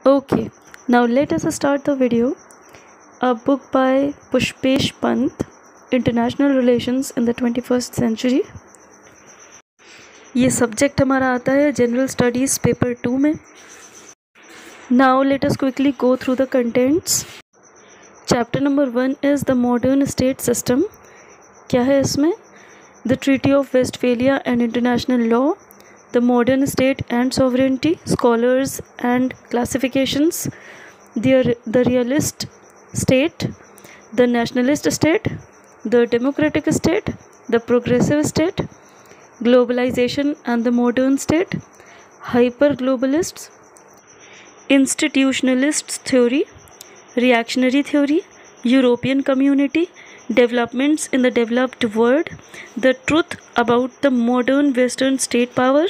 Okay, now let us start the video. A book by Pushpesh Pant, International Relations in the 21st Century. ये subject हमारा आता है general studies paper 2 में. Now let us quickly go through the contents. Chapter number 1 is the modern state system. क्या है इसमें? The Treaty of Westphalia and international law. The modern state and sovereignty, scholars and classifications, the realist state, the nationalist state, the democratic state, the progressive state, globalization and the modern state, hyper-globalists, institutionalist theory, reactionary theory, European community, developments in the developed world, the truth about the modern Western state power,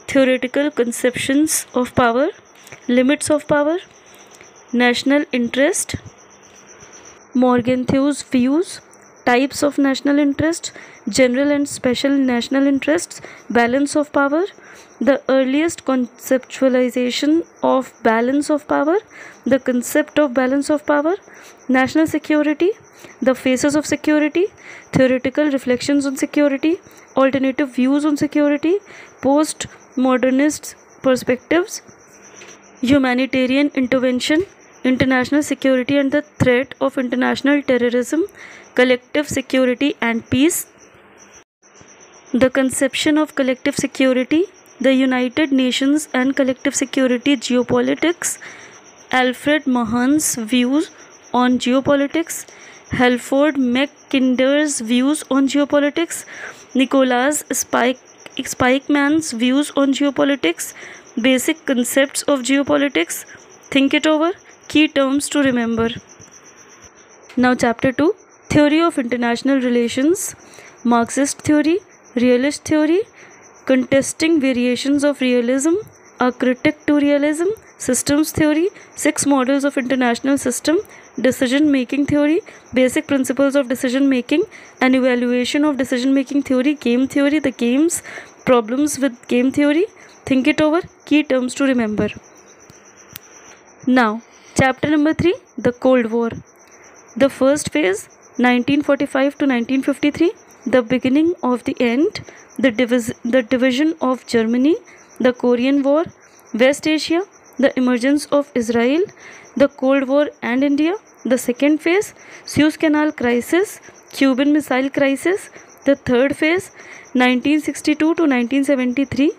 theoretical conceptions of power, limits of power, national interest, Morgenthau's views, types of national interest, general and special national interests, balance of power, the earliest conceptualization of balance of power, the concept of balance of power, national security, the phases of security, theoretical reflections on security, alternative views on security, post-modernist perspectives, humanitarian intervention, international security and the threat of international terrorism, collective security and peace, the conception of collective security, the United Nations and collective security geopolitics, Alfred Mahan's views on geopolitics, Halford Mackinder's views on geopolitics, Nicholas Spikeman's views on geopolitics, basic concepts of geopolitics, think it over, key terms to remember. Now chapter 2, theory of international relations, Marxist theory, realist theory, contesting variations of realism, a critic to realism, systems theory, 6 models of international system, decision making theory, basic principles of decision making, an evaluation of decision making theory, game theory, the games, problems with game theory, think it over, key terms to remember. Now chapter number 3, the Cold War. The first phase, 1945 to 1953, the beginning of the end, the division of Germany, the Korean War, West Asia, the emergence of Israel, the Cold War and India. The second phase, Suez Canal crisis, Cuban Missile Crisis. The third phase, 1962 to 1973,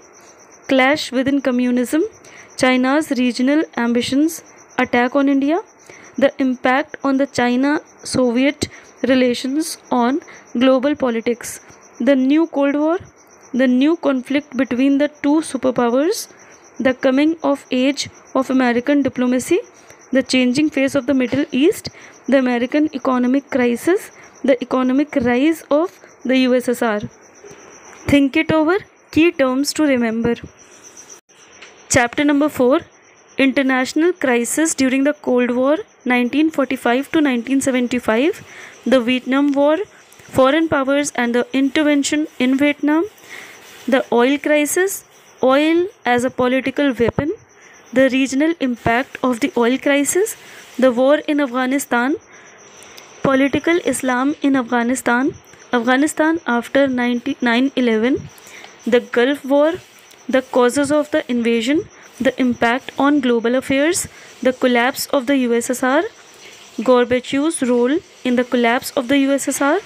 clash within communism, China's regional ambitions, attack on India, the impact on the China-Soviet relations on global politics, the new Cold War, the new conflict between the two superpowers, the coming of age of American diplomacy, the changing face of the Middle East, the American economic crisis, the economic rise of the USSR. Think it over, key terms to remember. Chapter number 4, international crisis during the Cold War, 1945 to 1975, the Vietnam War, foreign powers and the intervention in Vietnam, the oil crisis, oil as a political weapon, the regional impact of the oil crisis, the war in Afghanistan, political Islam in Afghanistan, Afghanistan after 9/11, the Gulf War, the causes of the invasion, the impact on global affairs, the collapse of the USSR, Gorbachev's role in the collapse of the USSR,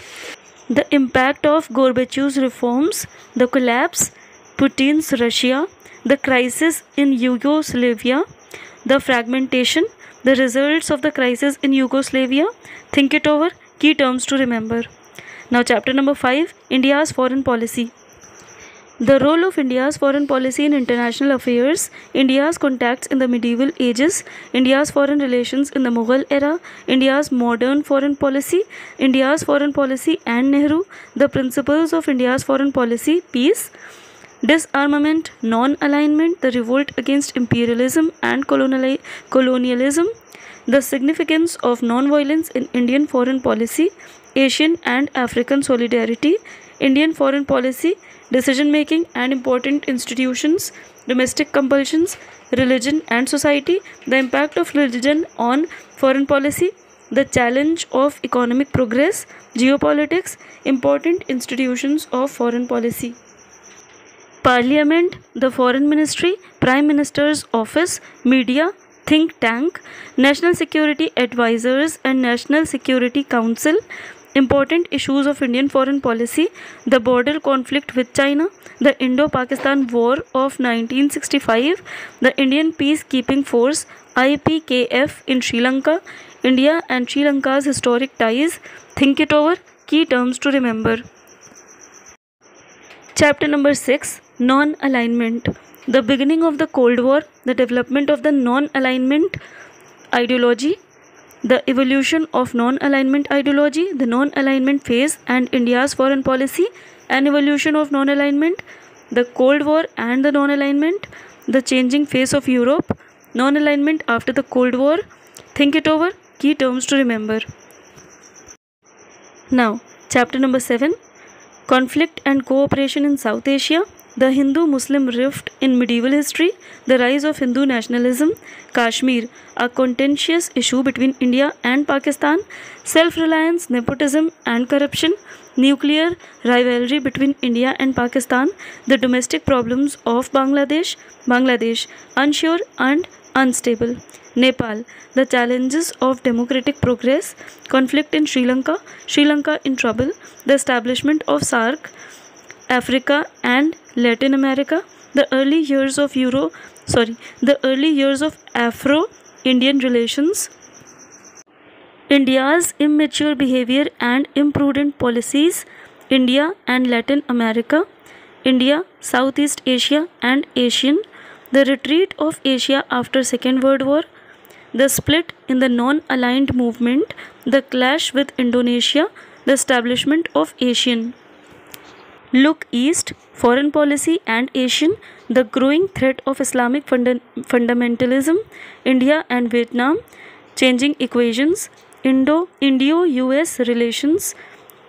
the impact of Gorbachev's reforms, the collapse, Putin's Russia, the crisis in Yugoslavia, the fragmentation, the results of the crisis in Yugoslavia, think it over, key terms to remember. Now chapter number 5, India's foreign policy. The role of India's foreign policy in international affairs, India's contacts in the medieval ages, India's foreign relations in the Mughal era, India's modern foreign policy and Nehru, the principles of India's foreign policy, peace, disarmament, non-alignment, the revolt against imperialism and colonialism, the significance of non-violence in Indian foreign policy, Asian and African solidarity, Indian foreign policy, decision making and important institutions, domestic compulsions, religion and society, the impact of religion on foreign policy, the challenge of economic progress, geopolitics, important institutions of foreign policy. Parliament, the Foreign Ministry, Prime Minister's Office, media, think tank, National Security Advisors and National Security Council, important issues of Indian foreign policy, the border conflict with China, the Indo-Pakistan War of 1965, the Indian Peacekeeping Force IPKF in Sri Lanka, India and Sri Lanka's historic ties, think it over, key terms to remember. Chapter number 6, Non-Alignment. The beginning of the Cold War, the development of the non-alignment ideology, the evolution of non-alignment ideology, the non-alignment phase and India's foreign policy, and evolution of non-alignment, the Cold War and the non-alignment, the changing face of Europe, non-alignment after the Cold War, think it over, key terms to remember. Now, chapter number 7, Conflict and Cooperation in South Asia, the Hindu-Muslim rift in medieval history, the rise of Hindu nationalism, Kashmir, a contentious issue between India and Pakistan, self-reliance, nepotism and corruption, nuclear rivalry between India and Pakistan, the domestic problems of Bangladesh, unsure and unstable, Nepal, the challenges of democratic progress, conflict in Sri Lanka in trouble, the establishment of SAARC, Africa and Latin America, the early years of Afro-Indian relations, India's immature behavior and imprudent policies, India and Latin America, India, Southeast Asia and Asian, the retreat of Asia after Second World War, the split in the non-aligned movement, the clash with Indonesia, the establishment of ASEAN. Look East, foreign policy and Asian, the growing threat of Islamic fundamentalism, India and Vietnam, changing equations, Indo-US relations,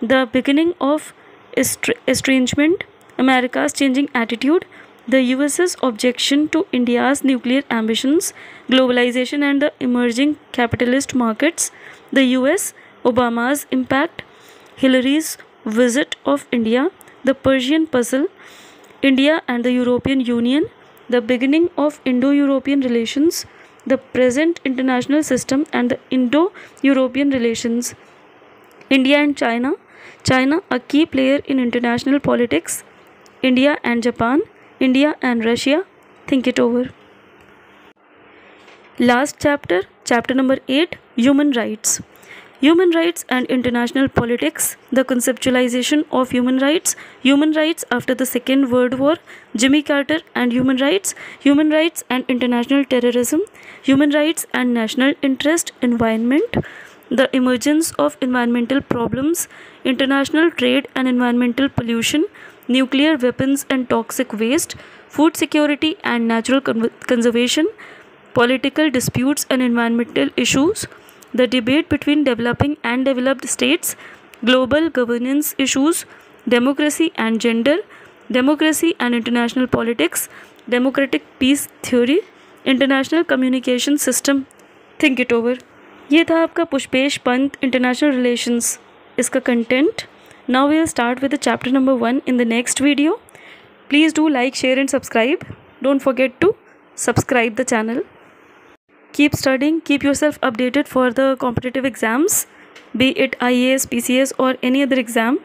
the beginning of estrangement, America's changing attitude, the US's objection to India's nuclear ambitions, globalization and the emerging capitalist markets, the US, Obama's impact, Hillary's visit of India, the Persian puzzle, India and the European Union, the beginning of Indo-European relations, the present international system and the Indo-European relations, India and China, a key player in international politics, India and Japan, India and Russia, think it over. Last chapter, chapter number 8, Human Rights. Human rights and international politics, the conceptualization of human rights after the Second World War, Jimmy Carter and human rights and international terrorism, human rights and national interest, environment, the emergence of environmental problems, international trade and environmental pollution, nuclear weapons and toxic waste, food security and natural conservation, political disputes and environmental issues, the debate between developing and developed states, global governance issues, democracy and gender, democracy and international politics, democratic peace theory, international communication system, think it over. ये था आपका Pushpesh Pant international relations, इसका content. Now we will start with the chapter number 1 in the next video. Please do like, share and subscribe. Don't forget to subscribe the channel. Keep studying, keep yourself updated for the competitive exams, be it IAS, PCS or any other exam.